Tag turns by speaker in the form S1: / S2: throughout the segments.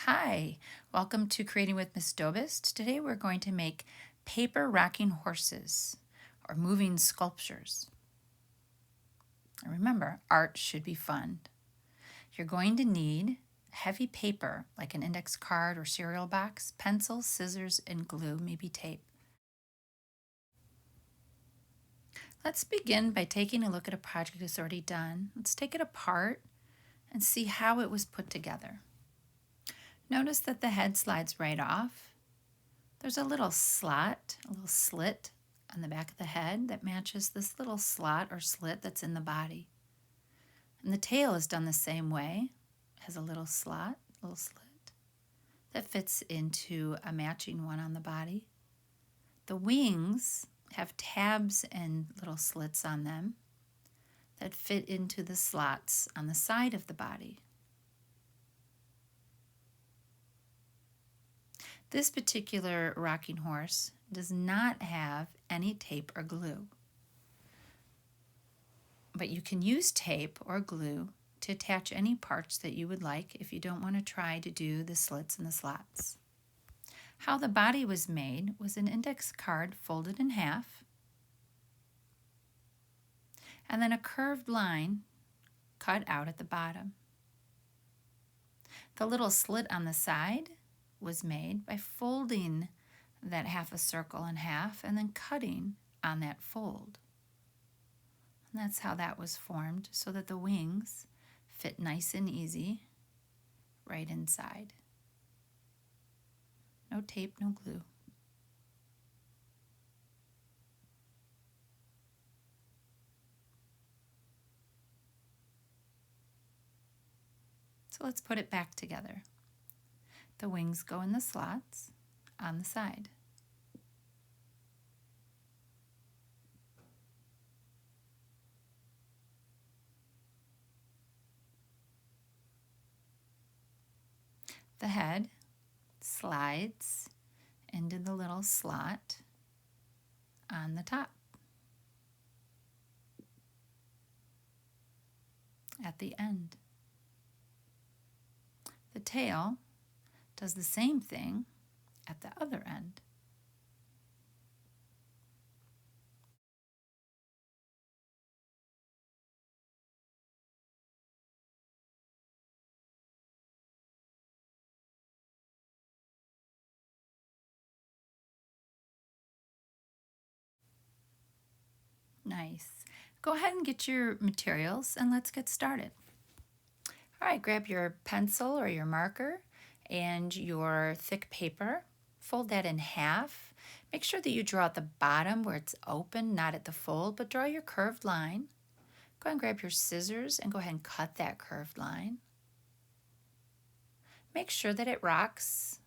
S1: Hi, welcome to Creating with Miss Dobis. Today we're going to make paper rocking horses or moving sculptures. And remember, art should be fun. You're going to need heavy paper like an index card or cereal box, pencils, scissors, and glue, maybe tape. Let's begin by taking a look at a project that's already done. Let's take it apart and see how it was put together. Notice that the head slides right off. There's a little slot, a little slit on the back of the head that matches this little slot or slit that's in the body. And the tail is done the same way. It has a little slot, little slit that fits into a matching one on the body. The wings have tabs and little slits on them that fit into the slots on the side of the body. This particular rocking horse does not have any tape or glue, but you can use tape or glue to attach any parts that you would like if you don't want to try to do the slits and the slots. How the body was made was an index card folded in half, and then a curved line cut out at the bottom. The little slit on the side was made by folding that half a circle in half and then cutting on that fold. And that's how that was formed, so that the wings fit nice and easy right inside. No tape, no glue. So let's put it back together. The wings go in the slots on the side. The head slides into the little slot on the top. At the end. The tail does the same thing at the other end. Nice. Go ahead and get your materials and let's get started. All right, grab your pencil or your marker and your thick paper. Fold that in half. Make sure that you draw at the bottom where it's open, not at the fold, but draw your curved line. Go ahead and grab your scissors and go ahead and cut that curved line. Make sure that it rocks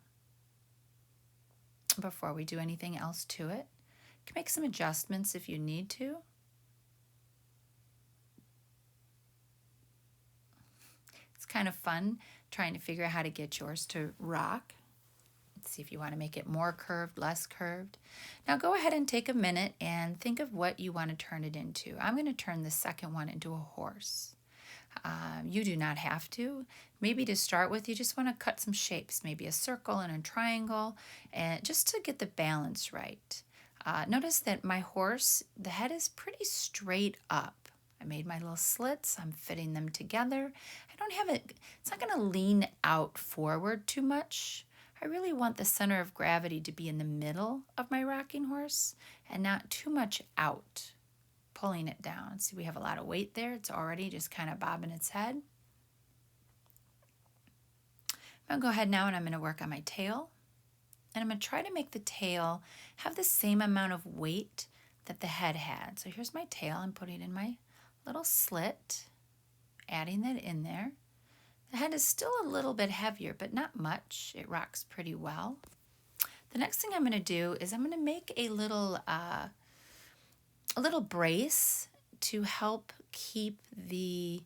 S1: before we do anything else to it. You can make some adjustments if you need to. It's kind of fun trying to figure out how to get yours to rock. Let's see if you want to make it more curved, less curved. Now go ahead and take a minute and think of what you want to turn it into. I'm going to turn the second one into a horse. You do not have to. Maybe to start with, you just want to cut some shapes, maybe a circle and a triangle, and just to get the balance right. Notice that my horse, the head is pretty straight up. I made my little slits. I'm fitting them together. I don't have it, it's not going to lean out forward too much. I really want the center of gravity to be in the middle of my rocking horse and not too much out, pulling it down. See, we have a lot of weight there. It's already just kind of bobbing its head. I'm going to go ahead now and I'm going to work on my tail. And I'm going to try to make the tail have the same amount of weight that the head had. So here's my tail. I'm putting in my little slit, adding that in there. The head is still a little bit heavier, but not much. It rocks pretty well. The next thing I'm going to do is I'm going to make a little brace to help keep the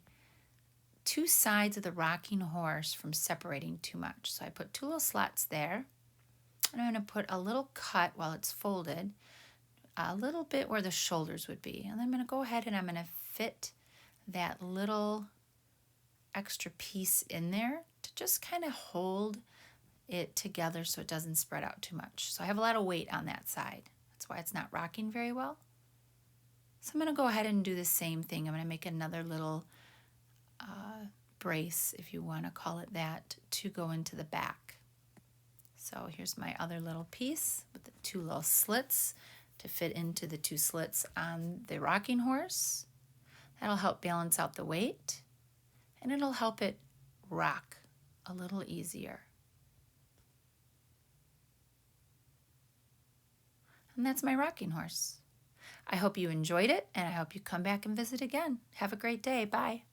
S1: two sides of the rocking horse from separating too much. So I put two little slots there. And I'm going to put a little cut while it's folded, a little bit where the shoulders would be. And then I'm going to go ahead and I'm going to fit that little extra piece in there to just kind of hold it together so it doesn't spread out too much. So I have a lot of weight on that side. That's why it's not rocking very well. So I'm going to go ahead and do the same thing. I'm going to make another little brace, if you want to call it that, to go into the back. So here's my other little piece with the two little slits to fit into the two slits on the rocking horse. That'll help balance out the weight, and it'll help it rock a little easier. And that's my rocking horse. I hope you enjoyed it, and I hope you come back and visit again. Have a great day. Bye.